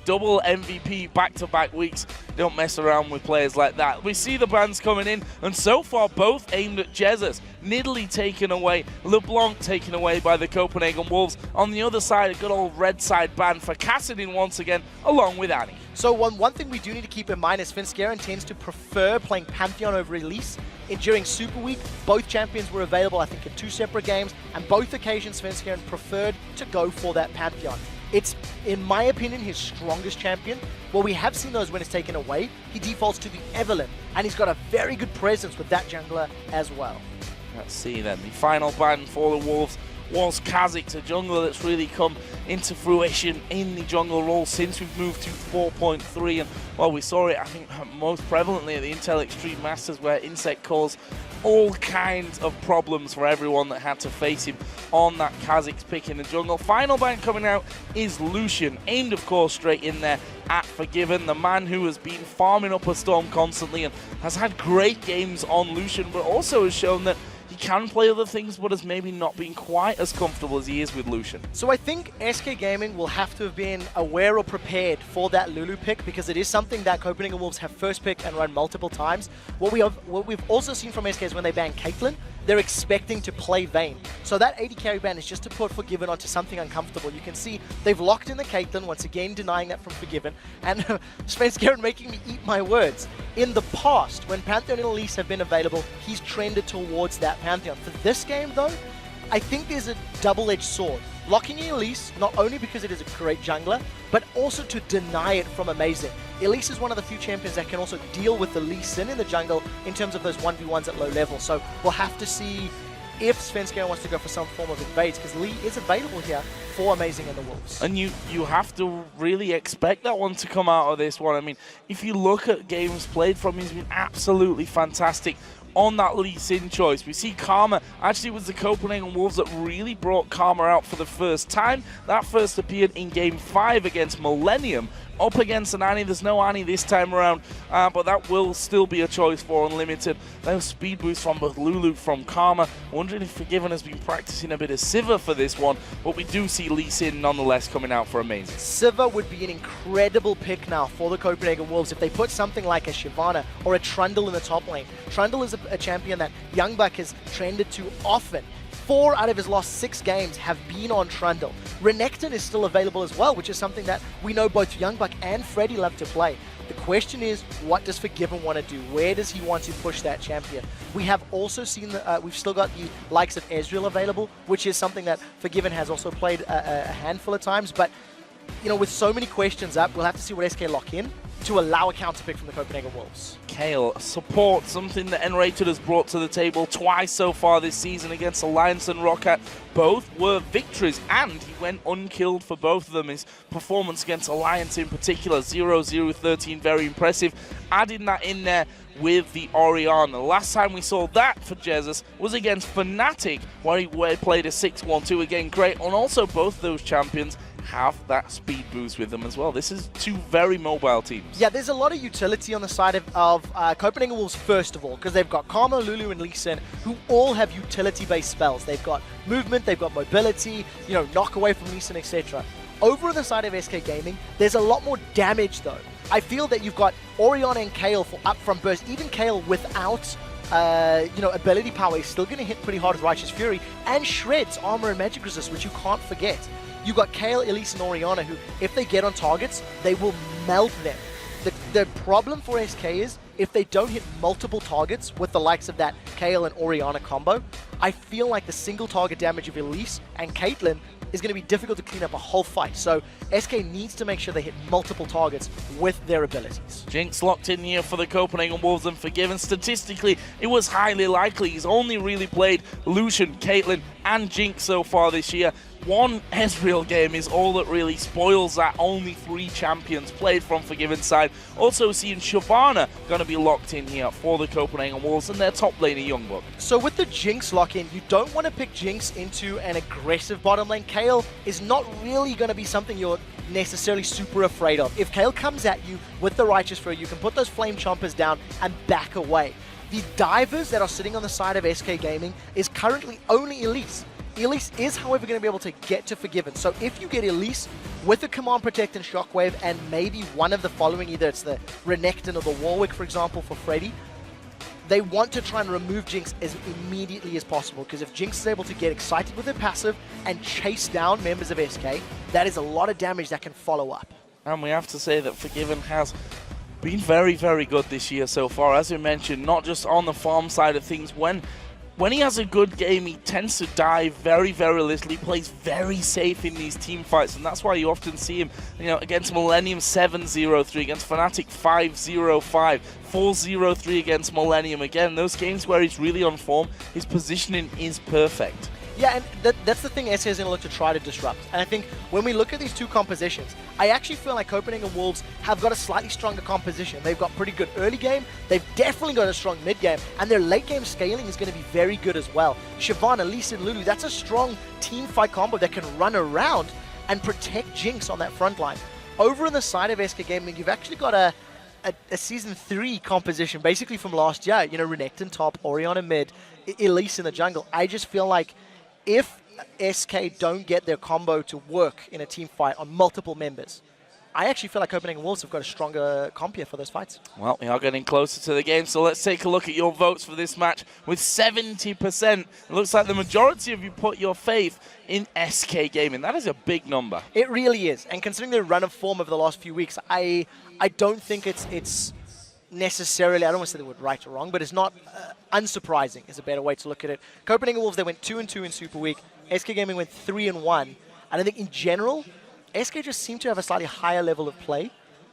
double MVP back-to-back weeks. Don't mess around with players like that. We see the bans coming in, and so far both aimed at Jesiz. Nidalee taken away, LeBlanc taken away by the Copenhagen Wolves. On the other side, a good old red side ban for Kassadin once again, along with Annie. So one thing we do need to keep in mind is Svenskeren tends to prefer playing Pantheon over Elise. During Super Week, both champions were available, I think, in 2 separate games, and both occasions Svenskeren preferred to go for that Pantheon. It's, in my opinion, his strongest champion. Well, we have seen those when it's taken away. He defaults to the Evelynn, and he's got a very good presence with that jungler as well. Let's see then. The final ban for the Wolves was Kha'Zix, a jungler that's really come into fruition in the jungle role since we've moved to 4.3. And, well, we saw it, I think, most prevalently at the Intel Extreme Masters, where Insect caused all kinds of problems for everyone that had to face him on that Kha'Zix pick in the jungle. Final ban coming out is Lucian, aimed, of course, straight in there at Forgiven, the man who has been farming up a storm constantly and has had great games on Lucian, but also has shown that he can play other things, but has maybe not been quite as comfortable as he is with Lucian. So I think SK Gaming will have to have been aware or prepared for that Lulu pick, because it is something that Copenhagen Wolves have first picked and run multiple times. What we've also seen from SK is when they ban Caitlyn, they're expecting to play Vayne. So that 80 carry ban is just to put Forgiven onto something uncomfortable. You can see they've locked in the Caitlyn, once again denying that from Forgiven, and Svenskeren making me eat my words. In the past, when Pantheon and Elise have been available, he's trended towards that Pantheon. For this game though, I think there's a double-edged sword. Locking in Elise, not only because it is a great jungler, but also to deny it from Amazing. Elise is one of the few champions that can also deal with the Lee Sin in the jungle in terms of those 1v1s at low level. So we'll have to see if Svenskeren wants to go for some form of invades, because Lee is available here for Amazing and the Wolves. And you have to really expect that one to come out of this one. I mean, if you look at games played from him, he's been absolutely fantastic on that Lee Sin choice. We see Karma. Actually, it was the Copenhagen Wolves that really brought Karma out for the first time. That first appeared in Game 5 against Millennium, up against an Annie. There's no Annie this time around, but that will still be a choice for Unlimited. Those speed boosts from both Lulu, from Karma. Wondering if Forgiven has been practicing a bit of Sivir for this one, but we do see Lee Sin nonetheless coming out for Amazing. Sivir would be an incredible pick now for the Copenhagen Wolves if they put something like a Shyvana or a Trundle in the top lane. Trundle is a champion that YoungBuck has trended to often. 4 out of his last 6 games have been on Trundle. Renekton is still available as well, which is something that we know both YoungBuck and Freddy love to play. The question is, what does Forgiven want to do? Where does he want to push that champion? We have also seen, we've still got the likes of Ezreal available, which is something that Forgiven has also played a handful of times. But, you know, with so many questions up, we'll have to see what SK lock in to allow a counter pick from the Copenhagen Wolves. Kayle, support, something that nRated has brought to the table twice so far this season against Alliance and Roccat. Both were victories, and he went unkilled for both of them. His performance against Alliance in particular, 0-0-13, very impressive. Adding that in there with the Orianna. The last time we saw that for Jesiz was against Fnatic, where he played a 6-1-2, again great, and also both those champions have that speed boost with them as well. This is 2 very mobile teams. Yeah, there's a lot of utility on the side of Copenhagen Wolves, first of all, because they've got Karma, Lulu, and Lee Sin, who all have utility-based spells. They've got movement, they've got mobility, you know, knock away from Lee Sin, etc. Over on the side of SK Gaming, there's a lot more damage, though. I feel that you've got Orianna and Kayle for upfront burst. Even Kayle without you know, ability power is still going to hit pretty hard with Righteous Fury, and shreds armor and magic resist, which you can't forget. You've got Kayle, Elise, and Orianna, who, if they get on targets, they will melt them. The problem for SK is, if they don't hit multiple targets with the likes of that Kayle and Orianna combo, I feel like the single target damage of Elise and Caitlyn is going to be difficult to clean up a whole fight. So SK needs to make sure they hit multiple targets with their abilities. Jinx locked in here for the Copenhagen Wolves, and Forgiven, statistically, it was highly likely. He's only really played Lucian, Caitlyn, and Jinx so far this year. One Ezreal game is all that really spoils that. Only 3 champions played from Forgiven's side. Also seeing Shyvana going to be locked in here for the Copenhagen Wolves, and their top laner, YoungBuck. So with the Jinx lock-in, you don't want to pick Jinx into an aggressive bottom lane. Kayle is not really going to be something you're necessarily super afraid of. If Kayle comes at you with the Righteous Fury, you can put those Flame Chompers down and back away. The divers that are sitting on the side of SK Gaming is currently only Elise. Elise is, however, going to be able to get to Forgiven. So if you get Elise with a Command, Protect, and Shockwave, and maybe one of the following, either it's the Renekton or the Warwick, for example, for Freddy, they want to try and remove Jinx as immediately as possible, because if Jinx is able to get excited with her passive and chase down members of SK, that is a lot of damage that can follow up. And we have to say that Forgiven has been very, very good this year so far. As we mentioned, not just on the farm side of things. When he has a good game, he tends to die very, very little. He plays very safe in these team fights, and that's why you often see him, against Millennium 7-0-3, against Fnatic 5-0-5, 4-0-3 against Millennium. Again, those games where he's really on form, his positioning is perfect. Yeah, and that's the thing SK is going to look to try to disrupt. And I think when we look at these two compositions, I actually feel like Copenhagen Wolves have got a slightly stronger composition. They've got pretty good early game, they've definitely got a strong mid game, and their late game scaling is going to be very good as well. Shyvana, Elise, and Lulu, that's a strong team fight combo that can run around and protect Jinx on that front line. Over on the side of SK Gaming, you've actually got a Season 3 composition, basically from last year. Renekton top, Orianna mid, Elise in the jungle. I just feel like if SK don't get their combo to work in a team fight on multiple members, I actually feel like Copenhagen Wolves have got a stronger comp here for those fights. Well, we are getting closer to the game, so let's take a look at your votes for this match. With 70%, it looks like the majority of you put your faith in SK Gaming. That is a big number. It really is, and considering their run of form over the last few weeks, I don't think it's necessarily, I don't want to say the word right or wrong, but it's not unsurprising is a better way to look at it. Copenhagen Wolves, they went 2-2 in Super Week. SK Gaming went 3-1. And I think in general, SK just seem to have a slightly higher level of play.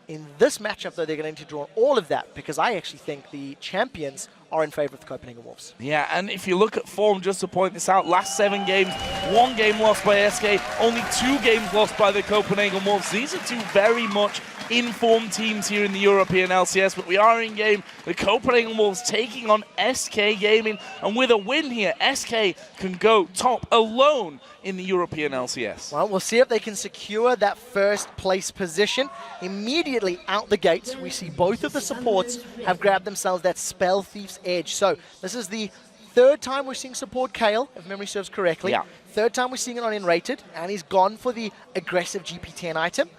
In this matchup, though, they're going to draw all of that, because I actually think the champions are in favor of the Copenhagen Wolves. Yeah, and if you look at form, just to point this out, last 7 games, 1 game lost by SK, only 2 games lost by the Copenhagen Wolves. These are two very much informed teams here in the European LCS, but we are in game. The Copenhagen Wolves taking on SK Gaming, and with a win here, SK can go top alone in the European LCS. Well, we'll see if they can secure that first place position. Immediately out the gates, we see both of the supports have grabbed themselves that Spell Thief's Edge. So this is the 3rd time we're seeing support Kayle, if memory serves correctly. Yeah. 3rd time we're seeing it on nRated, and he's gone for the aggressive GP10 item.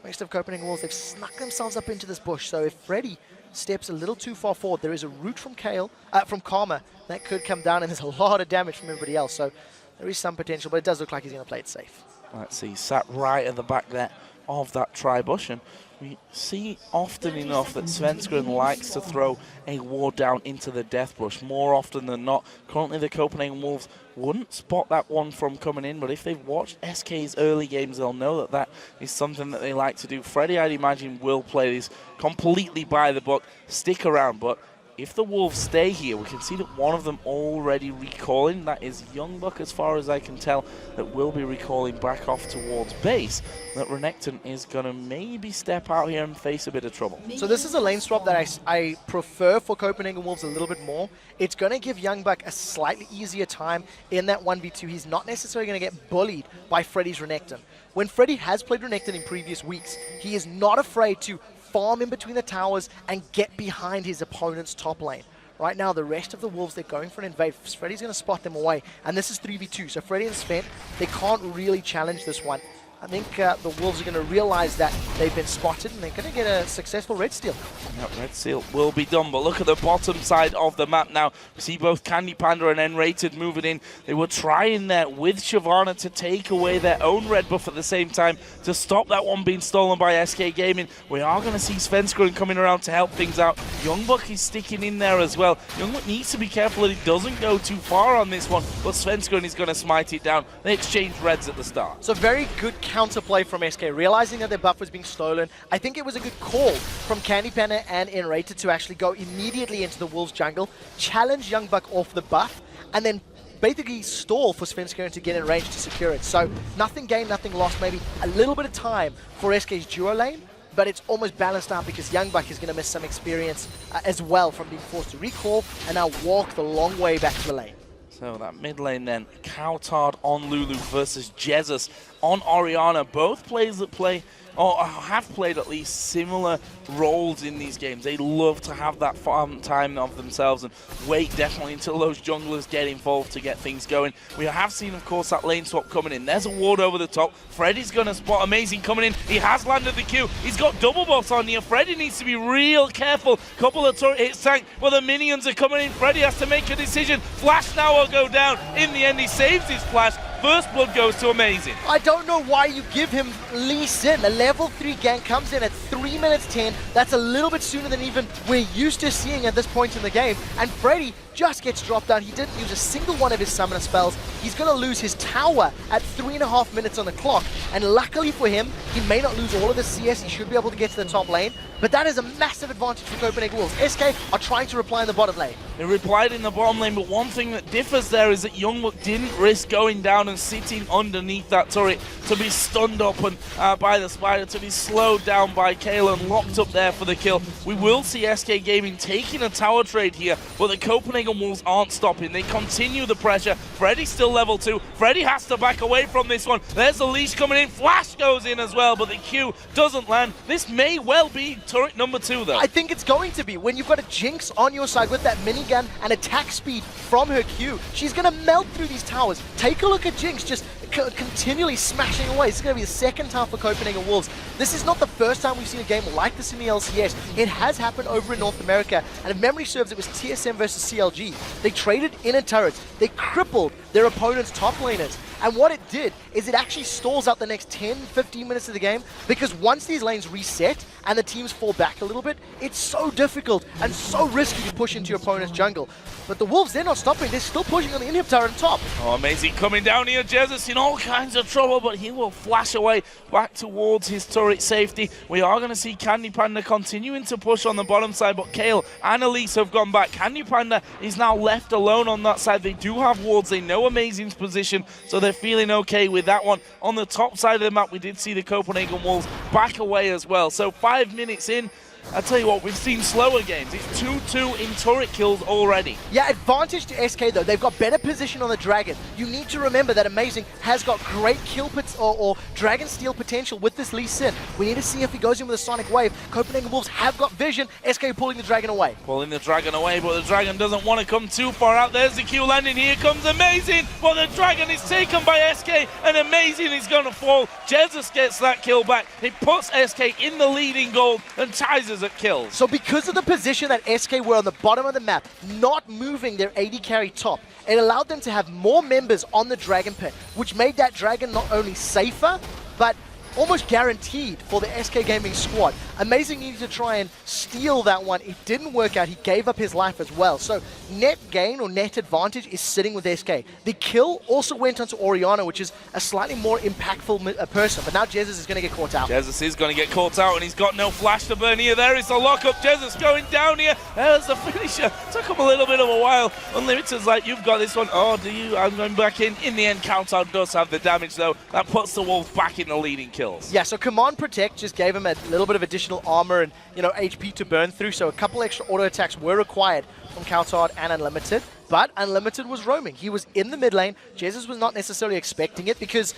Most of Copenhagen Wolves, they've snuck themselves up into this bush, so if Freddy steps a little too far forward, there is a root from Karma that could come down, and there's a lot of damage from everybody else, so there is some potential, but it does look like he's going to play it safe. Let's see, sat right at the back there of that tri-bush, and we see often enough that Svenskeren likes to throw a ward down into the death bush more often than not. Currently, the Copenhagen Wolves wouldn't spot that one from coming in, but if they've watched SK's early games, they'll know that that is something that they like to do. Freddy, I'd imagine, will play this completely by the book, stick around, but if the Wolves stay here, we can see that one of them already recalling. That is YoungBuck, as far as I can tell, that will be recalling back off towards base. That Renekton is going to maybe step out here and face a bit of trouble. So this is a lane swap that I prefer for Copenhagen Wolves a little bit more. It's going to give YoungBuck a slightly easier time in that 1v2. He's not necessarily going to get bullied by Freddy's Renekton. When Freddy has played Renekton in previous weeks, he is not afraid to farm in between the towers and get behind his opponent's top lane. Right now, the rest of the Wolves, they're going for an invade. Freddy's going to spot them away, and this is 3v2, so Freddy and Sven, they can't really challenge this one. I think the Wolves are going to realize that they've been spotted, and they're going to get a successful red steal. Yep, red steal will be done, but look at the bottom side of the map now. We see both CandyPanda and nRated moving in. They were trying there with Shyvana to take away their own red buff at the same time to stop that one being stolen by SK Gaming. We are going to see Svenskeren coming around to help things out. YoungBuck is sticking in there as well. YoungBuck needs to be careful that he doesn't go too far on this one, but Svenskeren is going to smite it down. They exchange reds at the start. So very good counterplay from SK, realizing that their buff was being stolen. I think it was a good call from CandyPanda and nRated to actually go immediately into the Wolves jungle, challenge YoungBuck off the buff, and then basically stall for Svenskeren to get in range to secure it. So nothing gained, nothing lost, maybe a little bit of time for SK's duo lane, but it's almost balanced out because YoungBuck is going to miss some experience as well from being forced to recall and now walk the long way back to the lane. So that mid lane then, cowTard on Lulu versus Jesiz on Orianna. Both plays that play or have played at least similar roles in these games. They love to have that farm time of themselves and wait definitely until those junglers get involved to get things going. We have seen, of course, that lane swap coming in. There's a ward over the top. Freddy's going to spot Amazing coming in. He has landed the Q. He's got double buffs on here. Freddy needs to be real careful. Couple of turret hits tank, well, the minions are coming in. Freddy has to make a decision. Flash now will go down. In the end, he saves his flash. First blood goes to Amazing. I don't know why you give him Lee Sin. A level 3 gank comes in at 3 minutes 10. That's a little bit sooner than even we're used to seeing at this point in the game. And Freddy just gets dropped down. He didn't use a single one of his summoner spells. He's going to lose his tower at 3.5 minutes on the clock. And luckily for him, he may not lose all of the CS. He should be able to get to the top lane. But that is a massive advantage for Copenhagen Wolves. SK are trying to reply in the bottom lane. They replied in the bottom lane, but one thing that differs there is that YoungBuck didn't risk going down and sitting underneath that turret to be stunned up and by the spider, to be slowed down by Kayle and locked up there for the kill. We will see SK Gaming taking a tower trade here, but the Copenhagen Wolves aren't stopping. They continue the pressure. Freddy's still level 2. Freddy has to back away from this one. There's the leash coming in. Flash goes in as well, but the Q doesn't land. This may well be turret number 2, though. I think it's going to be. When you've got a Jinx on your side with that minigun and attack speed from her Q, she's going to melt through these towers. Take a look at Jinx just continually smashing away. This is going to be the second time for Copenhagen Wolves. This is not the first time we've seen a game like this in the LCS. It has happened over in North America, and if memory serves, it was TSM versus CLG. They traded inner turrets. They crippled their opponent's top laners. And what it did is it actually stalls out the next 10, 15 minutes of the game, because once these lanes reset and the teams fall back a little bit, it's so difficult and so risky to push into your opponent's jungle. But the Wolves, they're not stopping. They're still pushing on the inhib turret on top. Oh, Amazing coming down here. Jesiz in all kinds of trouble, but he will flash away back towards his turret safety. We are going to see CandyPanda continuing to push on the bottom side, but Kayle and Elise have gone back. CandyPanda is now left alone on that side. They do have wards. They know Amazing's position, so they're feeling okay with that one. On the top side of the map, we did see the Copenhagen Wolves back away as well. So 5 minutes in, I tell you what, we've seen slower games. It's 2-2 in turret kills already. Yeah, advantage to SK though. They've got better position on the Dragon. You need to remember that Amazing has got great kill or Dragon steal potential with this Lee Sin. We need to see if he goes in with a Sonic Wave. Copenhagen Wolves have got vision. SK pulling the Dragon away. Pulling the Dragon away, but the Dragon doesn't want to come too far out. There's the Q landing. Here comes Amazing, but the Dragon is taken by SK, and Amazing is going to fall. Jesiz gets that kill back. It puts SK in the leading goal and ties us at kills. So because of the position that SK were on the bottom of the map, not moving their AD carry top, it allowed them to have more members on the Dragon pit, which made that Dragon not only safer, but almost guaranteed for the SK Gaming squad. Amazing needed to try and steal that one. It didn't work out. He gave up his life as well. So net gain or net advantage is sitting with SK. The kill also went onto Orianna, which is a slightly more impactful person. But now Jesiz is going to get caught out. Jesiz is going to get caught out, and he's got no flash to burn here. There is the lockup. Jesiz going down here. There's the finisher. Took him a little bit of a while. Unlimited's like, you've got this one. Oh, do you? I'm going back in. In the end, cowTard does have the damage, though. That puts the Wolves back in the leading kills. Yeah, so Command Protect just gave him a little bit of additional armor and, you know, HP to burn through, so a couple extra auto attacks were required from cowTard and Unlimited, but Unlimited was roaming. He was in the mid lane. Jesiz was not necessarily expecting it, because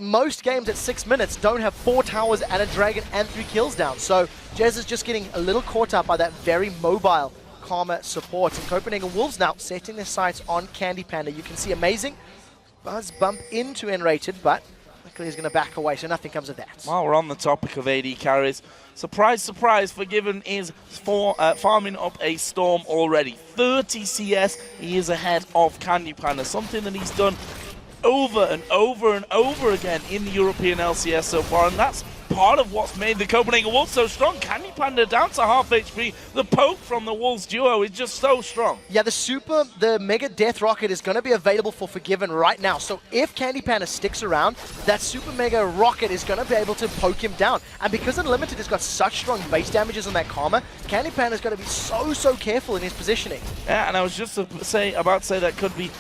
most games at 6 minutes don't have 4 towers and a Dragon and 3 kills down, so Jesiz just getting a little caught up by that very mobile Karma support. And Copenhagen Wolves now setting their sights on CandyPanda. You can see Amazing buzz bump into nRated, but he's going to back away, so nothing comes of that. While we're on the topic of AD carries, surprise, surprise, Forgiven is farming up a Storm already. 30 CS, he is ahead of CandyPanda, something that he's done over and over and over again in the European LCS so far, and that's part of what's made the Copenhagen Wolves so strong. CandyPanda down to half HP. The poke from the Wolves duo is just so strong. Yeah, the Mega Death Rocket is going to be available for Forgiven right now. So if CandyPanda sticks around, that Super Mega Rocket is going to be able to poke him down. And because Unlimited has got such strong base damages on that Karma, CandyPanda is going to be so careful in his positioning. Yeah, and I was just about to say that could be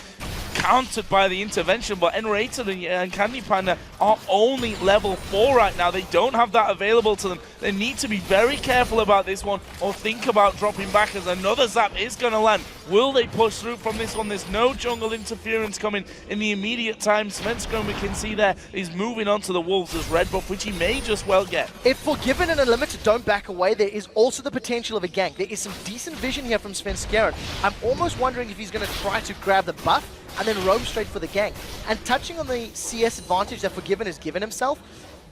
countered by the intervention, but nRated and CandyPanda are only level 4 right now. They don't have that available to them. They need to be very careful about this one or think about dropping back, as another zap is going to land. Will they push through from this one? There's no jungle interference coming in the immediate time. Svenskeren, we can see there, is moving on to the Wolves' red buff, which he may just well get. If Forgiven and Unlimited don't back away, there is also the potential of a gank. There is some decent vision here from Svenskeren. I'm almost wondering if he's going to try to grab the buff and then roam straight for the gank. And touching on the CS advantage that Forgiven has given himself,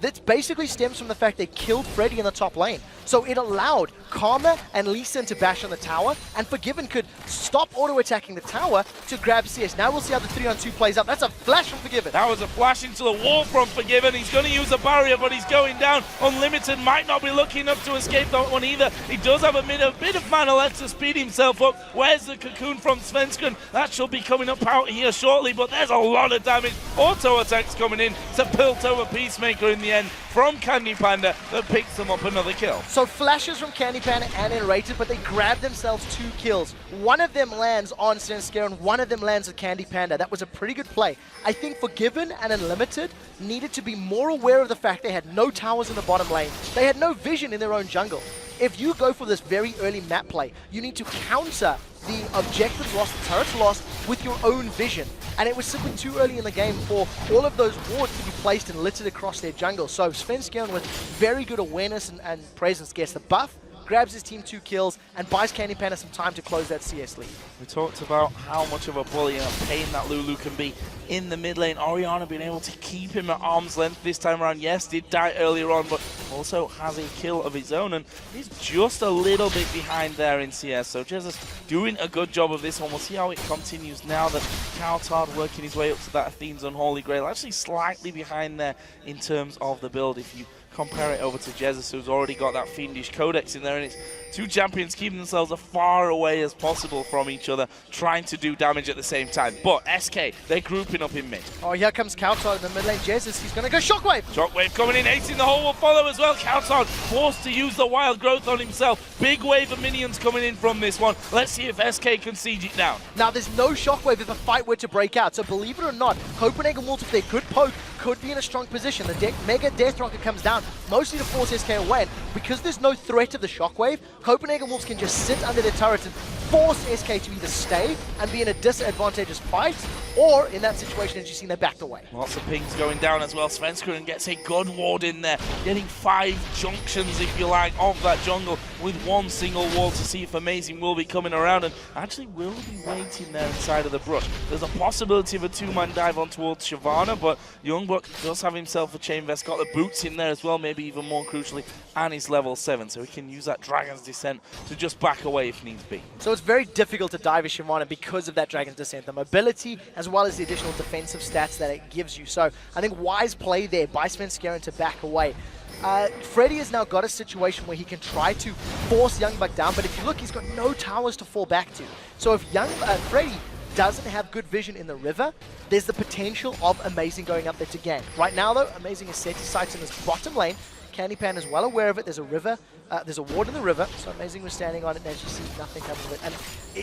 that basically stems from the fact they killed Freddy in the top lane. So it allowed Karma and Elise to bash on the tower, and Forgiven could stop auto-attacking the tower to grab CS. Now we'll see how the 3-on-2 plays out. That's a flash from Forgiven. That was a flash into the wall from Forgiven. He's going to use a barrier, but he's going down. Unlimited might not be looking up to escape that one either. He does have a bit of mana left to speed himself up. Where's the cocoon from Svenskeren? That should be coming up out here shortly, but there's a lot of damage. Auto attacks coming in to pilt over Peacemaker in the end from CandyPanda that picks them up another kill. So flashes from CandyPanda and nRated, but they grab themselves 2 kills. One of them lands on Svenskeren, one of them lands with CandyPanda. That was a pretty good play. I think Forgiven and Unlimited needed to be more aware of the fact they had no towers in the bottom lane. They had no vision in their own jungle. If you go for this very early map play, you need to counter the objectives lost, the turrets lost, with your own vision. And it was simply too early in the game for all of those wards to be placed and littered across their jungle. So Svenskeren, with very good awareness and presence, gets the buff, grabs his team 2 kills, and buys CandyPanda some time to close that CS lead. We talked about how much of a bully and a pain that Lulu can be in the mid lane. Orianna being able to keep him at arm's length this time around. Yes, did die earlier on, but also has a kill of his own, and he's just a little bit behind there in CS. So Jesiz doing a good job of this one. We'll see how it continues now that cowTard working his way up to that Athene's Unholy Grail. Actually slightly behind there in terms of the build if you compare it over to Jesiz, who's already got that Fiendish Codex in there, and it's 2 champions keeping themselves as far away as possible from each other, trying to do damage at the same time. But SK, they're grouping up in mid. Oh, here comes cowTard in the mid lane. Jesiz, he's going to go Shockwave. Shockwave coming in, acing the hole will follow as well. cowTard forced to use the wild growth on himself. Big wave of minions coming in from this one. Let's see if SK can siege it down. Now, there's no Shockwave if a fight were to break out. So believe it or not, Copenhagen Wolves, if they could poke, could be in a strong position. The Mega Death Rocket comes down, mostly to force SK away. And because there's no threat of the Shockwave, Copenhagen Wolves can just sit under their turret and force SK to either stay and be in a disadvantageous fight, or in that situation, as you've seen, they backed away. Lots of pings going down as well. Svenskeren gets a good ward in there, getting 5 junctions, if you like, of that jungle with 1 single wall to see if Amazing will be coming around, and actually will be waiting there inside of the brush. There's a possibility of a 2-man dive on towards Shyvana, but YoungBuck does have himself a chain vest, got the boots in there as well, maybe even more crucially, and he's level 7, so he can use that Dragon's Descent to just back away if needs be. So it's very difficult to dive as Shyvana because of that Dragon's Descent, the mobility as well as the additional defensive stats that it gives you. So I think wise play there by Svenskeren to back away. Freddy has now got a situation where he can try to force YoungBuck down, but if you look, he's got no towers to fall back to. So if Freddy doesn't have good vision in the river, there's the potential of Amazing going up there to gank. Right now, though, Amazing has set his sights in this bottom lane. CandyPanda is well aware of it. There's a river, there's a ward in the river, so Amazing was standing on it, and as you see, nothing comes of it. And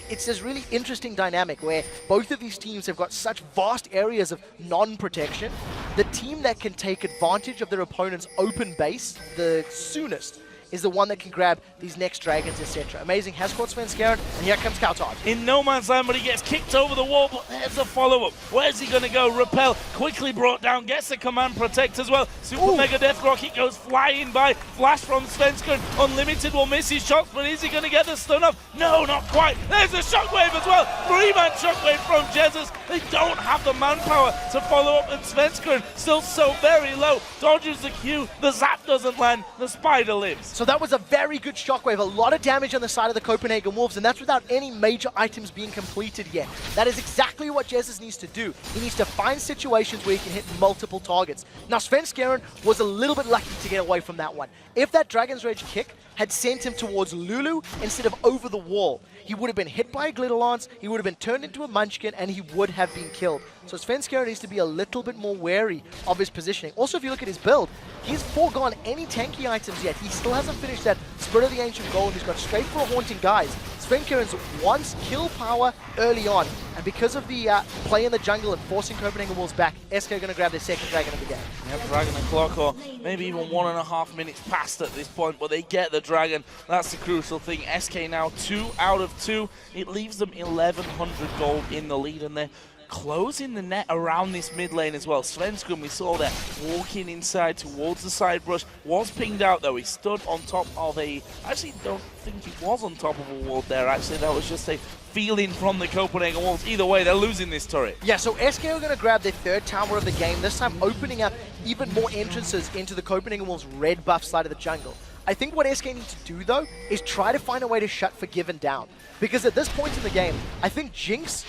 it's this really interesting dynamic where both of these teams have got such vast areas of non-protection. The team that can take advantage of their opponent's open base the soonest is the one that can grab these next dragons, etc. Amazing has caught Svenskeren, and here comes cowTard. In no man's land, but he gets kicked over the wall, but there's a follow-up. Where's he going to go? Repel, quickly brought down, gets the command protect as well. Super Mega Death Rocket goes flying by. Flash from Svenskeren. Unlimited will miss his shots, but is he going to get the stun off? No, not quite. There's a Shockwave as well. 3-man Shockwave from Jesiz. They don't have the manpower to follow up, and Svenskeren still so very low. Dodges the Q, the zap doesn't land, the spider lives. So that was a very good Shockwave, a lot of damage on the side of the Copenhagen Wolves, and that's without any major items being completed yet. That is exactly what Jesiz needs to do. He needs to find situations where he can hit multiple targets. Now, Svenskeren was a little bit lucky to get away from that one. If that Dragon's Rage kick had sent him towards Lulu instead of over the wall, he would have been hit by a Glitter Lance, he would have been turned into a Munchkin, and he would have been killed. So Svenskeren needs to be a little bit more wary of his positioning. Also, if you look at his build, he's foregone any tanky items yet. He still hasn't finished that Spirit of the Ancient Gold. He's got straight for a Haunting Guise. Svenskeren wants kill power early on, and because of the play in the jungle and forcing Copenhagen Wolves back, SK are going to grab their second dragon of the game. Yep, dragon the clock, or maybe even 1.5 minutes past at this point, but they get the dragon. That's the crucial thing. SK now 2 out of 2. It leaves them 1,100 gold in the lead, and they're closing the net around this mid lane as well. Svenskeren, we saw there, walking inside towards the side brush, was pinged out though. He stood on top of I actually don't think he was on top of a ward there, actually. That was just a feeling from the Copenhagen Wolves. Either way, they're losing this turret. Yeah, so SK are going to grab their third tower of the game, this time opening up even more entrances into the Copenhagen Wolves' red buff side of the jungle. I think what SK need to do, though, is try to find a way to shut Forgiven down. Because at this point in the game, I think Jinx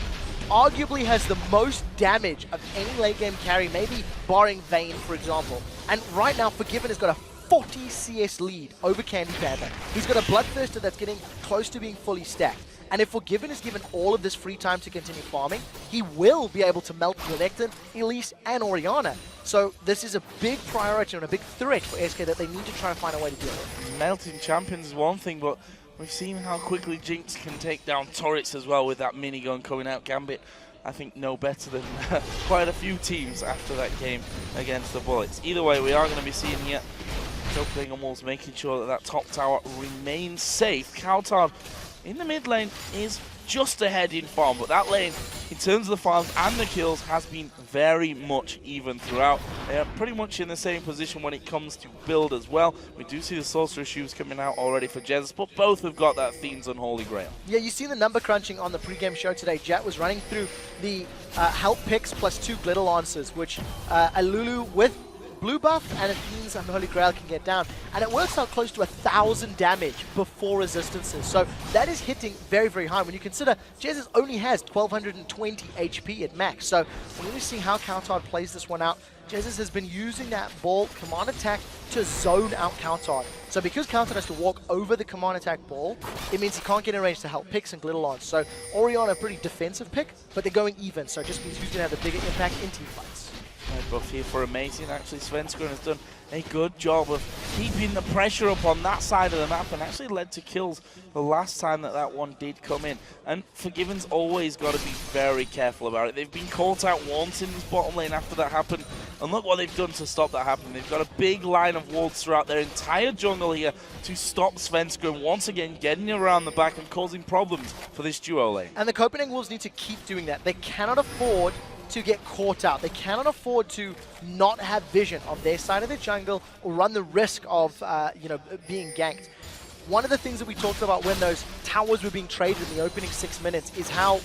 arguably has the most damage of any late game carry, maybe barring Vayne, for example. And right now, Forgiven has got a 40 CS lead over CandyPanda. He's got a Bloodthirster that's getting close to being fully stacked. And if Forgiven is given all of this free time to continue farming, he will be able to melt Renekton, Elise, and Orianna. So this is a big priority and a big threat for SK that they need to try and find a way to deal with. Melting champions is one thing, but we've seen how quickly Jinx can take down turrets as well with that minigun coming out. Gambit, I think, no better than quite a few teams after that game against the Bullets. Either way, we are going to be seeing here Copenhagen Wolves making sure that that top tower remains safe. cowTard in the mid lane is just ahead in farm, but that lane, in terms of the farms and the kills, has been very much even throughout. They are pretty much in the same position when it comes to build as well. We do see the Sorcerer's Shoes coming out already for Jesiz, but both have got that Fiend's Unholy Grail. Yeah, you see the number crunching on the pregame show today. Jet was running through the help picks plus 2 glitter lancers, which a Lulu with blue buff and a Fiend's Unholy Grail can get down. And it works out close to 1,000 damage before resistances. So that is hitting very, very high when you consider Jesiz only has 1,220 HP at max. So we're going to see how cowTard plays this one out. Jesiz has been using that ball command attack to zone out cowTard. So because cowTard has to walk over the command attack ball, it means he can't get in range to help picks and glitter launch. So Orianna, a pretty defensive pick, but they're going even. So it just means who's going to have the bigger impact in team fights. Buff here for Amazing. Actually, Svenskeren has done a good job of keeping the pressure up on that side of the map and actually led to kills the last time that one did come in. And Forgiven's always got to be very careful about it. They've been caught out once in this bottom lane after that happened, and look what they've done to stop that happening. They've got a big line of wards throughout their entire jungle here to stop Svenskeren once again getting around the back and causing problems for this duo lane. And the Copenhagen Wolves need to keep doing that. They cannot afford to get caught out. They cannot afford to not have vision of their side of the jungle or run the risk of being ganked. One of the things that we talked about when those towers were being traded in the opening 6 minutes is how,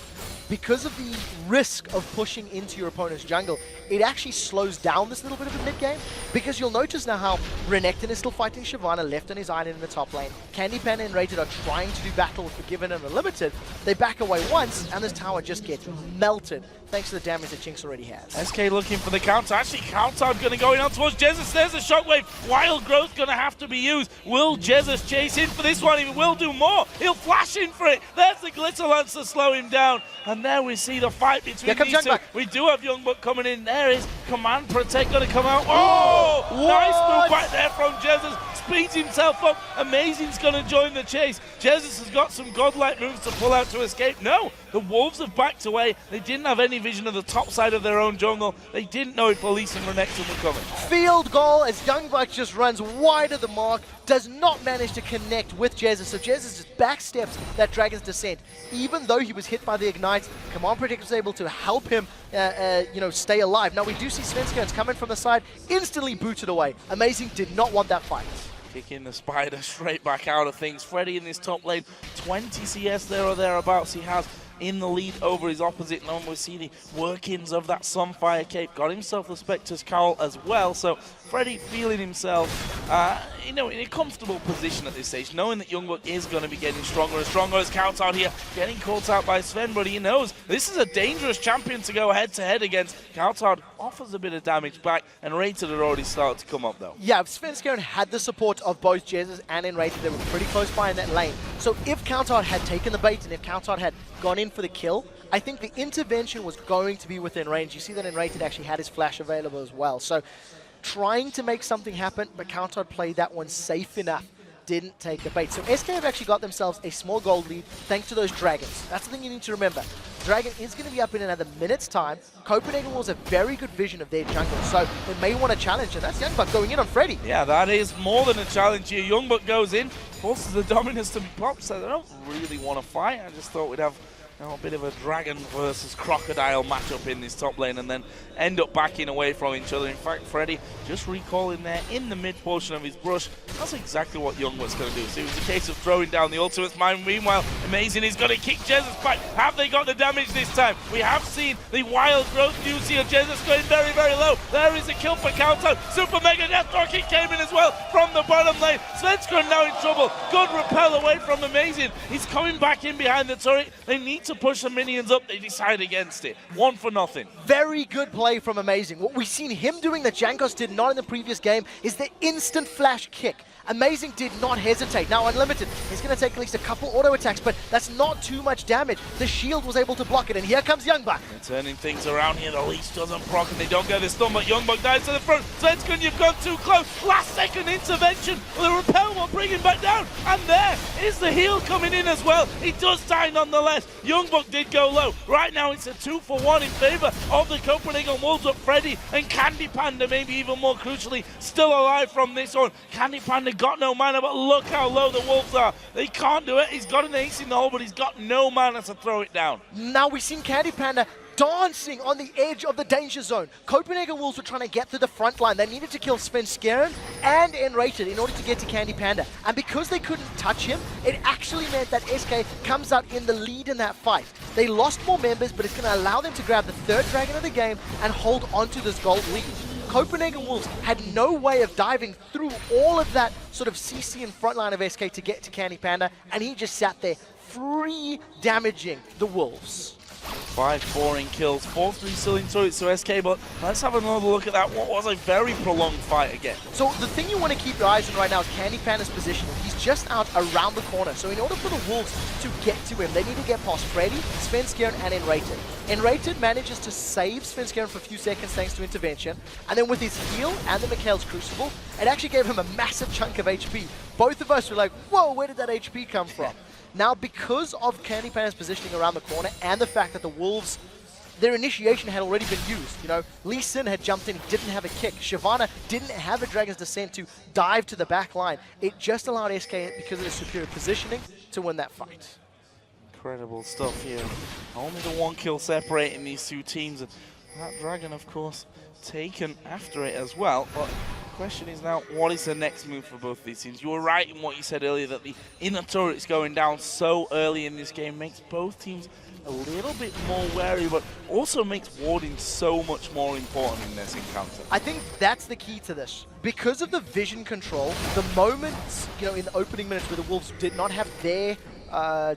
because of the risk of pushing into your opponent's jungle, it actually slows down this little bit of the mid game. Because you'll notice now how Renekton is still fighting Shyvana left on his island in the top lane. CandyPanda and nRated are trying to do battle with Forgiven and Unlimited. They back away once, and this tower just gets melted thanks to the damage that Jinx already has. SK looking for the counter. Actually, cowTard going to go in out towards Jesiz. There's a shockwave. Wild Growth going to have to be used. Will Jesiz chase in for this one? He will do more. He'll flash in for it. There's the Glitter Lance to slow him down. And there we see the fight between these two. We do have YoungBuck coming in. There is Command Protect going to come out. Oh! Nice move back there from Jesiz. Speeds himself up. Amazing's going to join the chase. Jesiz has got some godlike moves to pull out to escape. No, the Wolves have backed away. They didn't have any vision of the top side of their own jungle. They didn't know if Elise and Renekton were coming. Field goal as YoungBuck just runs wide of the mark. Does not manage to connect with Jesiz. So Jesiz just backsteps that Dragon's Descent. Even though he was hit by the Ignite, Command Protect was able to help him stay alive. Now we do see Svenskeren coming from the side, instantly booted away. Amazing did not want that fight. Kicking the Spider straight back out of things. Freddy in this top lane, 20 CS there or thereabouts he has in the lead over his opposite. And we see the workings of that Sunfire Cape. Got himself the Spectre's Cowl as well. So Freddy feeling himself, in a comfortable position at this stage, knowing that YoungBuck is going to be getting stronger and stronger as cowTard here, getting caught out by Sven, but he knows this is a dangerous champion to go head-to-head against. cowTard offers a bit of damage back, and nRated had already started to come up, though. Yeah, Svenskeren had the support of both Jesiz and nRated. They were pretty close by in that lane. So if cowTard had taken the bait and if cowTard had gone in for the kill, I think the intervention was going to be within range. You see that nRated actually had his flash available as well. So trying to make something happen, but cowTard played that one safe enough didn't take the bait. So SK have actually got themselves a small gold lead thanks to those dragons. That's the thing you need to remember. Dragon is going to be up in another minute's time. Copenhagen Wolves have a very good vision of their jungle, so they may want to challenge, and that's YoungBuck going in on Freddy. Yeah, that is more than a challenge here. YoungBuck goes in, forces the Dominus to be popped, so they don't really want to fight. I just thought we'd have a bit of a dragon versus crocodile matchup in this top lane and then end up backing away from each other. In fact, Freddy just recalling there in the mid portion of his brush. That's exactly what YoungBuck's going to do. So it was a case of throwing down the ultimate's mine. Meanwhile, Amazing is going to kick Jesiz back. Have they got the damage this time? We have seen the wild growth news here. Jesiz going very, very low. There is a kill for cowTard. Super Mega Death Rocket came in as well from the bottom lane. Svenskeren now in trouble. Good repel away from Amazing. He's coming back in behind the turret. They need to push the minions up. They decide against it. 1-0. Very good play from Amazing. What we've seen him doing that Jankos did not in the previous game is the instant flash kick. Amazing did not hesitate. Now Unlimited is going to take at least a couple auto attacks, but that's not too much damage. The shield was able to block it, and here comes YoungBuck. They're turning things around here. The Elise doesn't proc, and they don't get the stun, but YoungBuck dives to the front. Svenskeren, you've gone too close. Last second intervention. The repel will bring him back down, and there is the heal coming in as well. He does die nonetheless. YoungBuck did go low. Right now it's a 2-for-1 in favor of the Copenhagen Wolves, but Freddy and CandyPanda, maybe even more crucially, still alive from this one. CandyPanda got no mana, but look how low the Wolves are. They can't do it. He's got an ace in the hole, but he's got no mana to throw it down. Now we've seen CandyPanda dancing on the edge of the danger zone. Copenhagen Wolves were trying to get to the front line. They needed to kill Svenskeren and nRated in order to get to CandyPanda. And because they couldn't touch him, it actually meant that SK comes out in the lead in that fight. They lost more members, but it's going to allow them to grab the third dragon of the game and hold onto this gold lead. Copenhagen Wolves had no way of diving through all of that sort of CC in front line of SK to get to CandyPanda, and he just sat there free damaging the Wolves. 5-4 in kills, 4-3 still into it, so SK, but let's have another look at that. What was a very prolonged fight again. So the thing you want to keep your eyes on right now is CandyPanda's positioning. He's just out around the corner, so in order for the Wolves to get to him, they need to get past Freddy, Svenskeren, and nRated. nRated manages to save Svenskeren for a few seconds thanks to intervention, and then with his heal and the Mikhail's Crucible, it actually gave him a massive chunk of HP. Both of us were like, whoa, where did that HP come from? Now, because of CandyPanda's positioning around the corner and the fact that the Wolves, their initiation had already been used. You know, Elise had jumped in, he didn't have a kick. Shyvana didn't have a Dragon's Descent to dive to the back line. It just allowed SK, because of their superior positioning, to win that fight. Incredible stuff here. Only the one kill separating these two teams, and that dragon, of course, taken after it as well. But the question is now, what is the next move for both these teams? You were right in what you said earlier, that the inner turrets going down so early in this game makes both teams a little bit more wary, but also makes warding so much more important in this encounter. I think that's the key to this. Because of the vision control, the moments, you know, in the opening minutes where the Wolves did not have their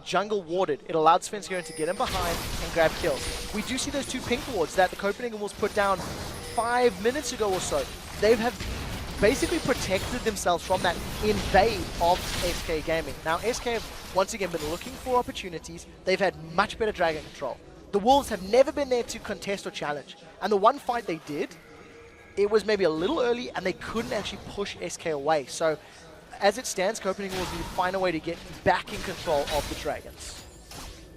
jungle warded, it allowed Svenskeren to get in behind and grab kills. We do see those two pink wards that the Copenhagen Wolves put down 5 minutes ago or so. They have basically protected themselves from that invade of SK Gaming. Now, SK have once again been looking for opportunities. They've had much better dragon control. The Wolves have never been there to contest or challenge. And the one fight they did, it was maybe a little early and they couldn't actually push SK away. So, as it stands, Copenhagen Wolves need to find a way to get back in control of the dragons.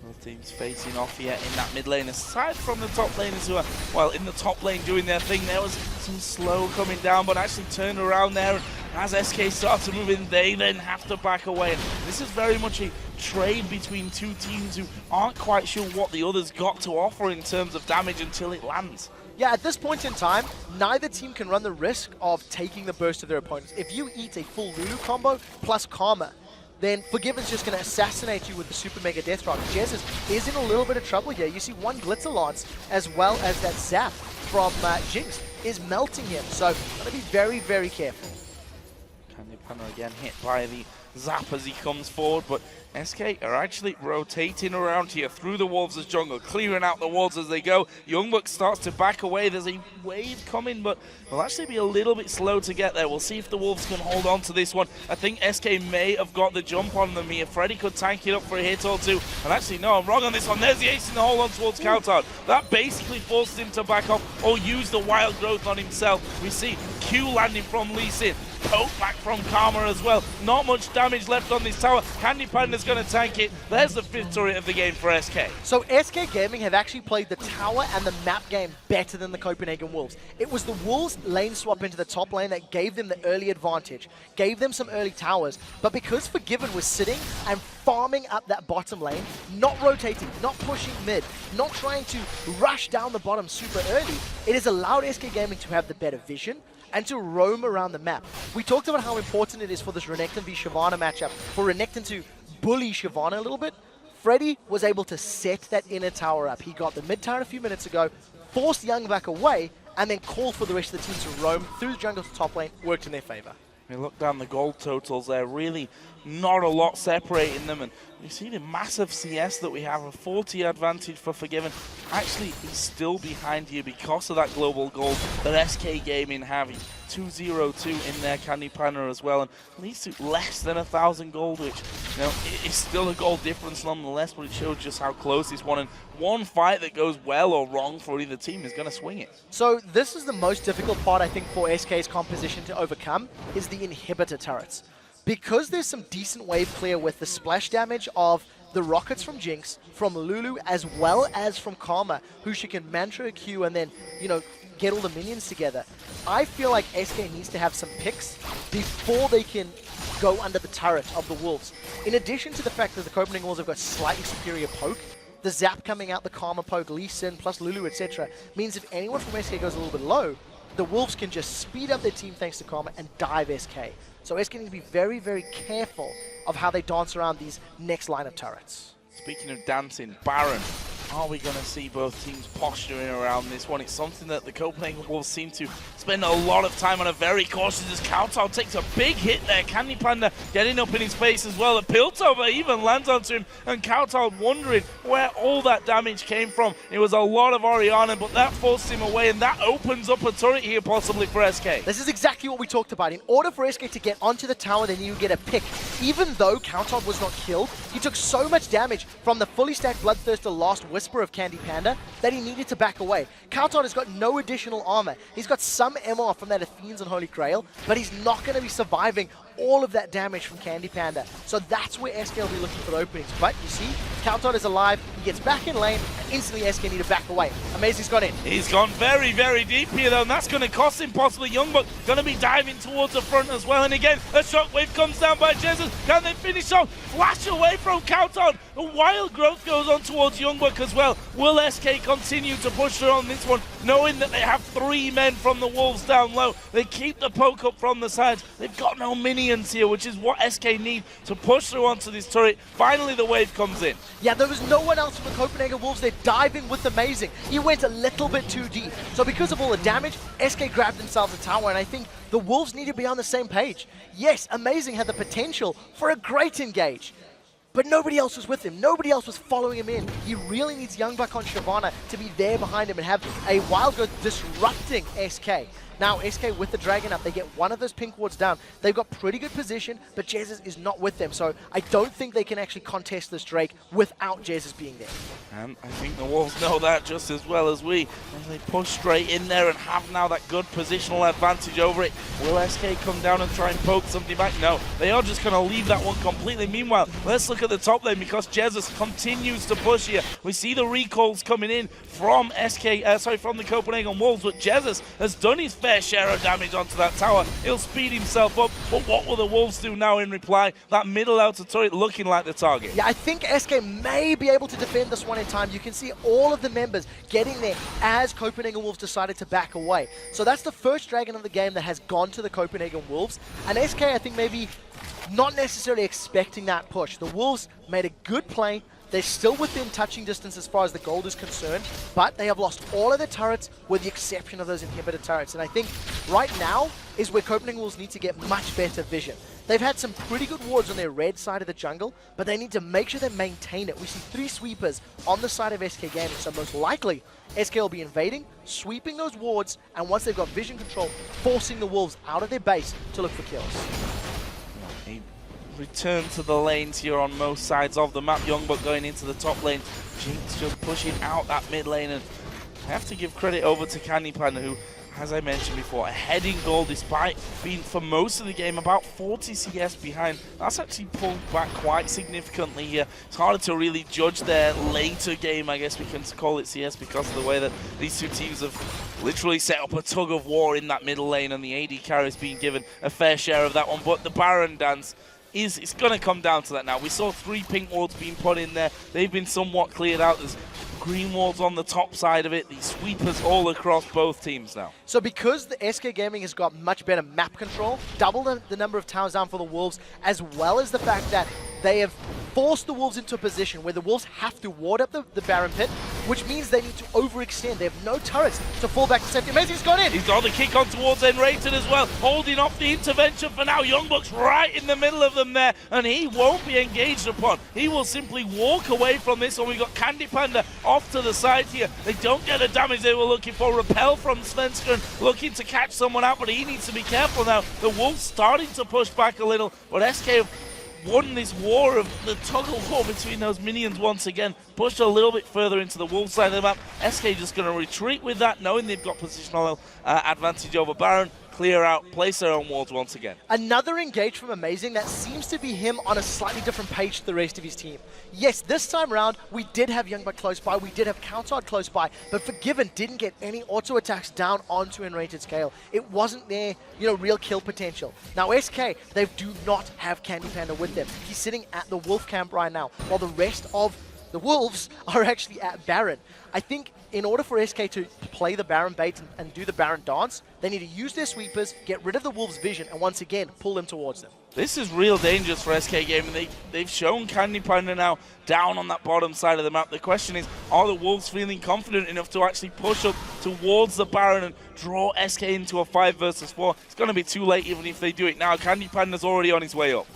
Both teams facing off here in that mid lane. Aside from the top laners who are, well, in the top lane doing their thing, there was some slow coming down, but actually turned around there. And as SK starts to move in, they then have to back away. And this is very much a trade between two teams who aren't quite sure what the other's got to offer in terms of damage until it lands. Yeah, at this point in time, neither team can run the risk of taking the burst of their opponents. If you eat a full Lulu combo plus Karma, then Forgiven's just going to assassinate you with the Super Mega Death Rocket. Jesiz is in a little bit of trouble here. You see one Glitzer Lance, as well as that Zap from Jinx, is melting him. So, got to be very, very careful. CandyPanda again hit by the Zap as he comes forward, but SK are actually rotating around here through the Wolves' jungle, clearing out the walls as they go. YoungBuck starts to back away. There's a wave coming, but will actually be a little bit slow to get there. We'll see if the Wolves can hold on to this one. I think SK may have got the jump on them here. Freddy could tank it up for a hit or two. And actually, no, I'm wrong on this one. There's the ace in the hole on towards cowTard. That basically forces him to back off or use the wild growth on himself. We see Q landing from Elise. poke back from Karma as well. Not much damage left on this tower. CandyPanda's going to tank it. There's the 5th turret of the game for SK. So SK Gaming have actually played the tower and the map game better than the Copenhagen Wolves. It was the Wolves lane swap into the top lane that gave them the early advantage, gave them some early towers, but because Forgiven was sitting and farming up that bottom lane, not rotating, not pushing mid, not trying to rush down the bottom super early, it has allowed SK Gaming to have the better vision and to roam around the map. We talked about how important it is for this Renekton v Shyvana matchup, for Renekton to bully Shyvana a little bit. Freddy was able to set that inner tower up. He got the mid tower a few minutes ago, forced YoungBuck away, and then called for the rest of the team to roam through the jungle to top lane, worked in their favor. You look down the gold totals there, really not a lot separating them, and you see the massive CS that we have, a 40 advantage for Forgiven. Actually, he's still behind here because of that global gold that SK Gaming have. He's 2-0-2 in their CandyPanda as well, and leads to less than 1,000 gold, which, you know, is still a gold difference nonetheless, but it shows just how close this one, and one fight that goes well or wrong for either team is going to swing it. So this is the most difficult part, I think, for SK's composition to overcome, is the inhibitor turrets. Because there's some decent wave clear with the splash damage of the rockets from Jinx, from Lulu, as well as from Karma, who she can mantra Q and then, you know, get all the minions together. I feel like SK needs to have some picks before they can go under the turret of the Wolves. In addition to the fact that the Copenhagen Wolves have got slightly superior poke, the zap coming out, the Karma poke, Elise plus Lulu, etc., means if anyone from SK goes a little bit low, the Wolves can just speed up their team thanks to Karma and dive SK. So SK need to be very, very careful of how they dance around these next line of turrets. Speaking of dancing, Baron, are we going to see both teams posturing around this one? It's something that the Copenhagen Wolves seem to spend a lot of time on, a very cautious as cowTard takes a big hit there. CandyPanda getting up in his face as well. The Piltover even lands onto him, and cowTard wondering where all that damage came from. It was a lot of Orianna, but that forced him away, and that opens up a turret here possibly for SK. This is exactly what we talked about. In order for SK to get onto the tower, they need to get a pick. Even though cowTard was not killed, he took so much damage from the fully stacked Bloodthirster Last Whisper of CandyPanda that he needed to back away. cowTard has got no additional armor. He's got some MR from that Athene's and Holy Grail, but he's not going to be surviving all of that damage from CandyPanda. So that's where SK will be looking for the openings. But you see, cowTard is alive, he gets back in lane, and instantly SK need to back away. Amazing's gone in. He's gone very, very deep here though, and that's going to cost him possibly. YoungBuck going to be diving towards the front as well, and again, a shockwave comes down by Jesiz. Can they finish off? Flash away from cowTard. A wild growth goes on towards YoungBuck as well. Will SK continue to push through on this one, knowing that they have 3 men from the Wolves down low? They keep the poke up from the sides. They've got no minions here, which is what SK need to push through onto this turret. Finally, the wave comes in. Yeah, there was no one else from the Copenhagen Wolves. They're diving with Amazing. He went a little bit too deep. So because of all the damage, SK grabbed themselves a tower, and I think the Wolves need to be on the same page. Yes, Amazing had the potential for a great engage, but nobody else was with him. Nobody else was following him in. He really needs YoungBuck on Shyvana to be there behind him and have a wild growth disrupting SK. Now, SK with the Dragon up, they get one of those pink wards down. They've got pretty good position, but Jesiz is not with them. So I don't think they can actually contest this Drake without Jesiz being there. And I think the Wolves know that just as well as we. As they push straight in there and have now that good positional advantage over it. Will SK come down and try and poke something back? No, they are just going to leave that one completely. Meanwhile, let's look at the top lane because Jesiz continues to push here. We see the recalls coming in from from the Copenhagen Wolves, but Jesiz has done his fair share of damage onto that tower. He'll speed himself up, but what will the Wolves do now in reply? That middle outer turret looking like the target. Yeah, I think SK may be able to defend this one in time. You can see all of the members getting there as Copenhagen Wolves decided to back away. So that's the first Dragon of the game that has gone to the Copenhagen Wolves. And SK, I think, maybe not necessarily expecting that push. The Wolves made a good play. They're still within touching distance as far as the gold is concerned, but they have lost all of their turrets with the exception of those inhibitor turrets. And I think right now is where Copenhagen Wolves need to get much better vision. They've had some pretty good wards on their red side of the jungle, but they need to make sure they maintain it. We see 3 sweepers on the side of SK Gaming, so most likely SK will be invading, sweeping those wards, and once they've got vision control, forcing the Wolves out of their base to look for kills. Return to the lanes here on most sides of the map. YoungBuck going into the top lane. Jinx just pushing out that mid lane, and I have to give credit over to CandyPanda, who as I mentioned before, ahead in goal despite being for most of the game about 40 CS behind. That's actually pulled back quite significantly here. It's harder to really judge their later game, I guess we can call it CS, because of the way that these two teams have literally set up a tug of war in that middle lane, and the AD carry's being given a fair share of that one. But the Baron dance, it's going to come down to that now. We saw 3 pink wards being put in there. They've been somewhat cleared out. There's green wards on the top side of it. These sweepers all across both teams now. So because the SK Gaming has got much better map control, double the number of towers down for the Wolves, as well as the fact that they have forced the Wolves into a position where the Wolves have to ward up the Baron pit, which means they need to overextend. They have no turrets to fall back to safety. Amazing's gone in! He's got the kick on towards nRated as well, holding off the intervention for now. YoungBuck's right in the middle of them there, and he won't be engaged upon. He will simply walk away from this one. We've got CandyPanda off to the side here. They don't get the damage they were looking for. Repel from Svenskeren, looking to catch someone out, but he needs to be careful now. The Wolves starting to push back a little, but SK have won this war of the tug-of-war between those minions once again, pushed a little bit further into the Wolves side of the map. SK just going to retreat with that, knowing they've got positional advantage over Baron, clear out, place their own wards once again. Another engage from Amazing that seems to be him on a slightly different page to the rest of his team. Yes, this time around, we did have YoungBuck close by, we did have cowTard close by, but Forgiven didn't get any auto attacks down onto nRated Kayle. It wasn't their, real kill potential. Now SK, they do not have CandyPanda with them. He's sitting at the Wolf camp right now, while the rest of the Wolves are actually at Baron. I think in order for SK to play the Baron bait and do the Baron dance, they need to use their sweepers, get rid of the Wolves' vision, and once again, pull them towards them. This is real dangerous for SK Gaming. They've shown CandyPanda now down on that bottom side of the map. The question is, are the Wolves feeling confident enough to actually push up towards the Baron and draw SK into a 5 versus 4? It's going to be too late even if they do it now. CandyPanda's already on his way up.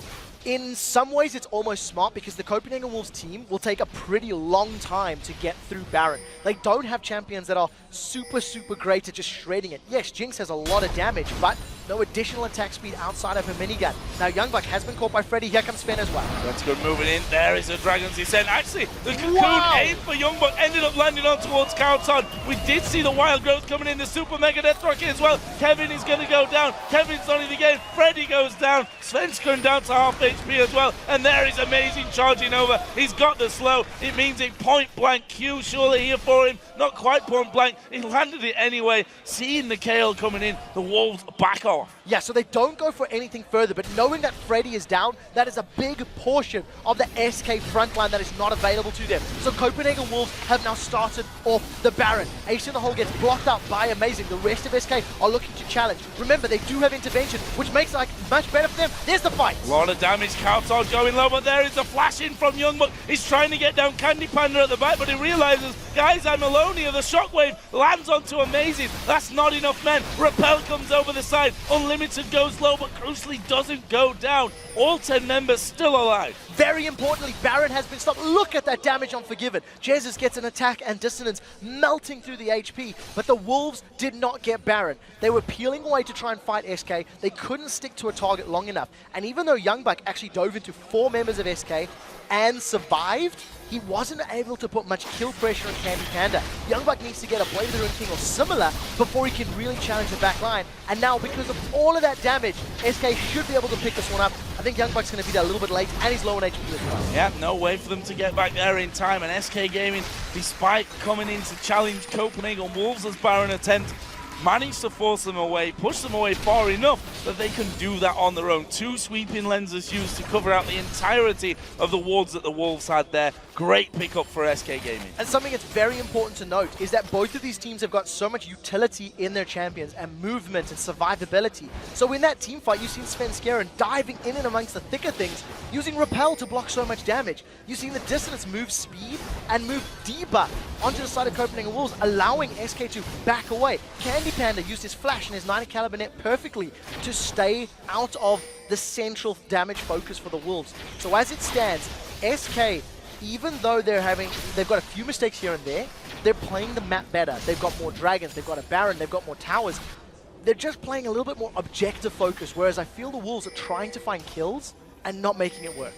In some ways, it's almost smart because the Copenhagen Wolves team will take a pretty long time to get through Baron. They don't have champions that are super, super great at just shredding it. Yes, Jinx has a lot of damage, but no additional attack speed outside of her minigun. Now, YoungBuck has been caught by Freddy. Here comes Sven as well. That's good moving in. There is a Dragon's Descent. Actually, the Cocoon aim for YoungBuck ended up landing on towards cowTard. We did see the Wild Growth coming in, the Super Mega Death Rocket as well. Kevin is going to go down. Kevin's not in the game. Freddy goes down. Svenskeren down to half HP as well. And there is Amazing charging over. He's got the slow. It means a point-blank Q surely here for him. Not quite point-blank. He landed it anyway. Seeing the Kayle coming in, the Wolves back off. Yeah, so they don't go for anything further, but knowing that Freddy is down, that is a big portion of the SK frontline that is not available to them. So Copenhagen Wolves have now started off the Baron. Ace in the hole gets blocked out by Amazing. The rest of SK are looking to challenge. Remember, they do have intervention, which makes it much better for them. There's the fight. A lot of damage. cowTard going low, but there is the flash in from YoungBuck. He's trying to get down CandyPanda at the back, but he realizes, guys, I'm alone here. The shockwave lands onto Amazing. That's not enough men. Repel comes over the side. Unlimited goes low, but crucially doesn't go down. All 10 members still alive. Very importantly, Baron has been stopped. Look at that damage on Forgiven. Jesiz gets an attack and dissonance melting through the HP, but the Wolves did not get Baron. They were peeling away to try and fight SK. They couldn't stick to a target long enough. And even though YoungBuck actually dove into 4 members of SK and survived, he wasn't able to put much kill pressure on CandyPanda. YoungBuck needs to get a Blade of the Ruined King or similar before he can really challenge the back line. And now, because of all of that damage, SK should be able to pick this one up. I think YoungBuck's going to be there a little bit late, and he's low on HP as well. Yeah, no way for them to get back there in time. And SK Gaming, despite coming in to challenge Copenhagen Wolves as Baron attempt, managed to force them away, push them away far enough that they can do that on their own. 2 sweeping lenses used to cover out the entirety of the wards that the Wolves had there. Great pickup for SK Gaming. And something that's very important to note is that both of these teams have got so much utility in their champions and movement and survivability. So in that team fight, you've seen Svenskeren diving in and amongst the thicker things, using Repel to block so much damage. You've seen the Dissonance move speed and move debuff onto the side of Copenhagen Wolves, allowing SK to back away. CandyPanda used his flash and his 90 caliber net perfectly to stay out of the central damage focus for the Wolves. So as it stands, SK, even though they've got a few mistakes here and there, they're playing the map better. They've got more dragons, they've got a Baron, they've got more towers. They're just playing a little bit more objective focus, whereas I feel the Wolves are trying to find kills and not making it work.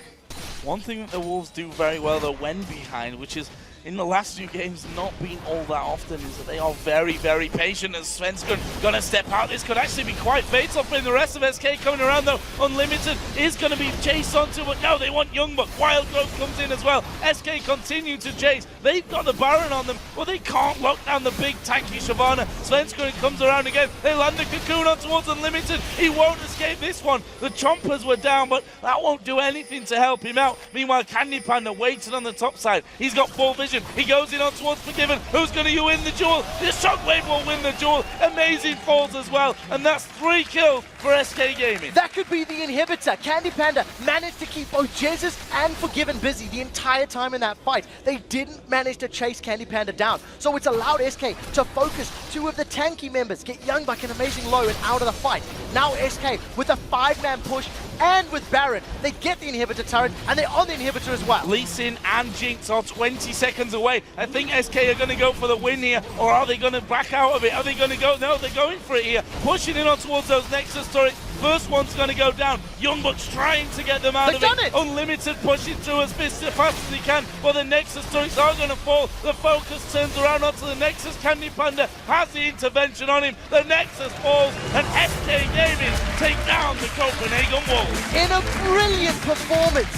One thing that the Wolves do very well though when behind, which is in the last 2 games not been all that often is that they are very, very patient as Svenskeren gonna step out. This could actually be quite fatal for the rest of SK coming around though. Unlimited is gonna be chased onto, but no, they want YoungBuck. Wild Growth comes in as well. SK continue to chase. They've got the Baron on them, but they can't lock down the big tanky Shyvana. Svenskeren comes around again. They land the Cocoon on towards Unlimited. He won't escape this one. The Chompers were down, but that won't do anything to help him out. Meanwhile, CandyPanda waiting on the top side. He's got full vision. He goes in on towards Forgiven. Who's going to win the duel? The Shockwave will win the duel. Amazing falls as well. And that's 3 kills for SK Gaming. That could be the inhibitor. CandyPanda managed to keep both Jesiz and Forgiven busy the entire time in that fight. They didn't manage to chase CandyPanda down. So it's allowed SK to focus 2 of the tanky members, get YoungBuck an amazing low and out of the fight. Now SK with a 5-man push and with Baron, they get the inhibitor turret and they're on the inhibitor as well. Lee Sin and Jinx are 20 seconds away. I think SK are going to go for the win here, or are they going to back out of it? Are they going to go? No, they're going for it here. Pushing in on towards those Nexus turrets. First one's going to go down. YoungBuck's trying to get them out of it. Unlimited pushing through as fast as he can, but the Nexus turrets are going to fall. The focus turns around onto the Nexus. CandyPanda has the intervention on him. The Nexus falls, and SK Gaming take down the Copenhagen Wolves. In a brilliant performance.